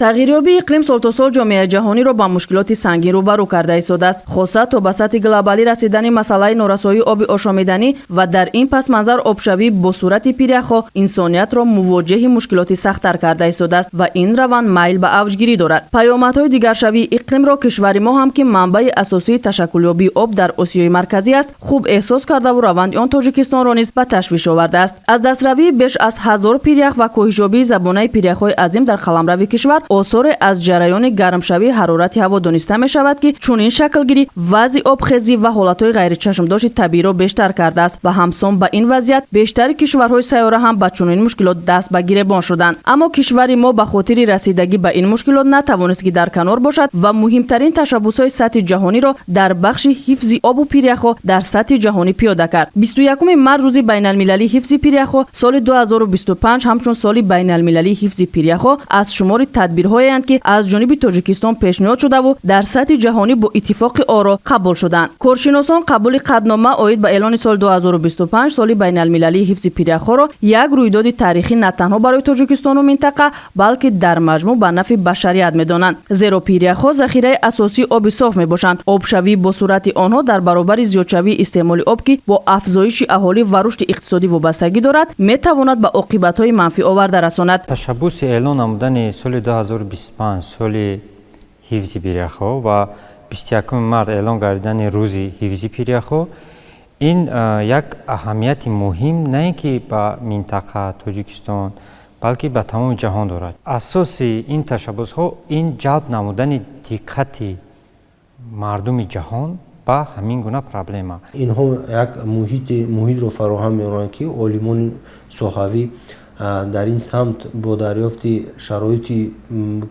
тағйирёбии иқлим солтосол ҷомеаи ҷаҳониро ба мушкилоти сангин рӯбарӯ карда истодааст, хоса то ба сатҳи глобалӣ расидани масъалаи норасоии оби ошомиданӣ ва дар ин пасманзар обшавӣ бо сурати пиряхҳо инсониятро мувоҷиҳи мушкилоти сахттар карда истодааст ва ин раванд майл ба авҷгирӣ дорад. Паёмадҳои дигаршавии иқлимро кишвари мо ҳам ки манбаи асосии ташаккулёбии об дар Осиёи марказӣ аст, хуб эҳсос кардаву раванди он Тоҷикистонро низ ба ташвиш овардааст. Аз дастравии беш аз 1000 пиряхъ ва коҳишёбии забонаи пиряхҳои азим дар қаламрави кишвар осоре аз ҷараёни гармшавии ҳарорати ҳаво дониста мешавад ки чунин шаклгирӣ вазъи обхезӣ ва ҳолатҳои ғайричашмдошти табииро бештар кардааст ва ҳамсон ба ин вазъият бештари кишварҳои сайёра ҳам ба чунин мушкилот даст ба гиребон шуданд. Аммо кишвари мо ба хотири расидагӣ ба ин мушкилот натавонист ки дар канор бошад ва муҳимтарин ташаббусҳои сатҳи ҷаҳониро дар бахши ҳифзи обу пиряхҳо дар сатҳи ҷаҳонӣ пиёда кард. 21 март рӯзи байналмилалии ҳифзи пиряхҳо соли 2025 ҳамчун соли байналмилалии ҳифзи пиряхҳо аз шумори тадбирҳоеанд ки аз ҷониби Тоҷикистон пешниҳод шудаву дар сатҳи ҷаҳонӣ бо иттифоқи оро қабул шуданд. Коршиносон қабули қаднома оид ба эълони соли 2025 соли байналмилалии ҳифзи пиряхҳоро як рӯйдоди таърихӣ на танҳо барои Тоҷикистону минтақа, балки дар маҷмӯъ ба нафъи башарият медонанд. Зеро пиряхҳо захираи асосии оби соф мебошанд. Обшавӣ бо сурати онҳо дар баробари зиёдшавии истеъмоли об ки бо афзоиши аҳолӣ ва рушди иқтисодӣ вобастагӣ дорад, метавонад ба оқибатҳои манфӣ оварда расонад. Ташаббуси эълон намудани соли 2025 соли ҳифзи пиряхҳо ва 21 март эълон гардидани рӯзи ҳифзи пиряхҳо ин як аҳамияти муҳим на ин ки ба минтақа Тоҷикистон, балки ба тамоми ҷаҳон дорад. Асоси ин ташаббусҳо ин ҷалб намудани диққати мардуми ҷаҳон ба ҳамин гуна проблема. Инҳо як муҳитро фароҳам меоранд ки олимони соҳавӣ дар ин самт бо дарёфти шароити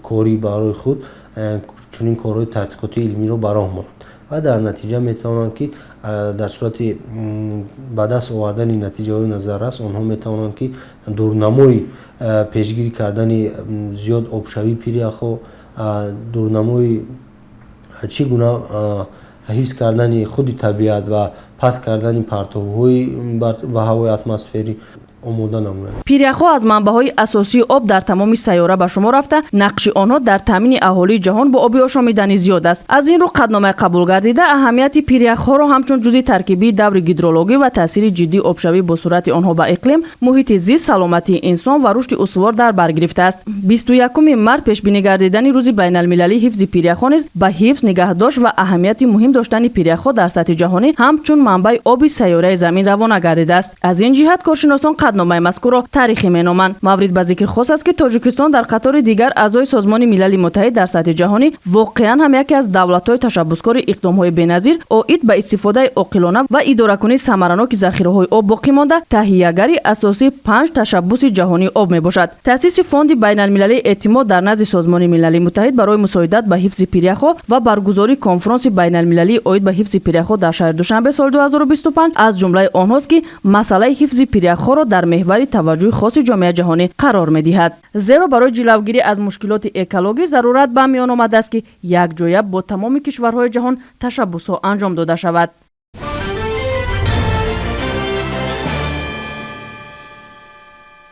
кори барои худ чунин корҳои тадқиқоти илмиро ба роҳ монанд ва дар натиҷа метавонанд ки дар сурати ба даст овардани натиҷаҳои назаррас онҳо метавонанд ки дурнамои пешгирӣ кардани зиёд обшавии пиряхҳо, дурнамои чӣ гуна ҳифз кардани худи табиат ва паст кардани партовҳои ба ҳавои атмосферӣ омода намоянд. Пиряхҳо аз манбаъҳои асосии об дар тамоми сайёра ба шумор рафта, нақши онҳо дар таъмини аҳолии ҷаҳон бо оби ошомиданӣ зиёд аст. Аз ин рӯ қадномаи қабул гардида аҳамияти пиряхҳоро ҳамчун ҷузъи таркибии даври гидрологӣ ва таъсири ҷиддии обшавӣ бо сурати онҳо ба иқлим, муҳити зист, саломатии инсон ва рушди устувор дар бар гирифтааст. 21 март пешбинӣ гардидани рӯзи байналмилалии ҳифзи пиряхҳо низ ба ҳифз, нигоҳдошт ва аҳамияти муҳим доштани пиряхҳо дар сатҳи ҷаҳонӣ ҳамчун манбаи оби сайёраи замин равона гардидааст. Аз ин ҷиҳат коршиносон қадномаи мазкурро таърихӣ меноманд. Маврид ба зикр хос аст ки Тоҷикистон дар қатори дигар аъзои Созмони Милали Муттаҳид дар сатҳи ҷаҳонӣ воқеан ҳам яке аз давлатҳои ташаббускори иқдомҳои беназир оид ба истифодаи оқилона ва идоракунии самараноки захираҳои об боқӣ монда таҳиягари асосии 5 ташаббуси ҷаҳонии об мебошад. Таъсиси фонди байналмилалии эътимод дар назди Созмони Милали Муттаҳид барои мусоидат ба ҳифзи пиряхҳо ва баргузории конфронси байналмилалии оид ба ҳифзи пиряхҳо дар шаҳри Душанбе соли 2025 аз ҷумлаи онҳост ки масъалаи ҳифзи пиряхҳоро дар меҳвари таваҷҷӯҳи хоси ҷомеаи ҷаҳонӣ қарор медиҳад. Зеро барои ҷилавгирӣ аз мушкилоти экологӣ зарурат ба миён омадааст ки якҷоя бо тамоми кишварҳои ҷаҳон ташаббусҳо анҷом дода шавад.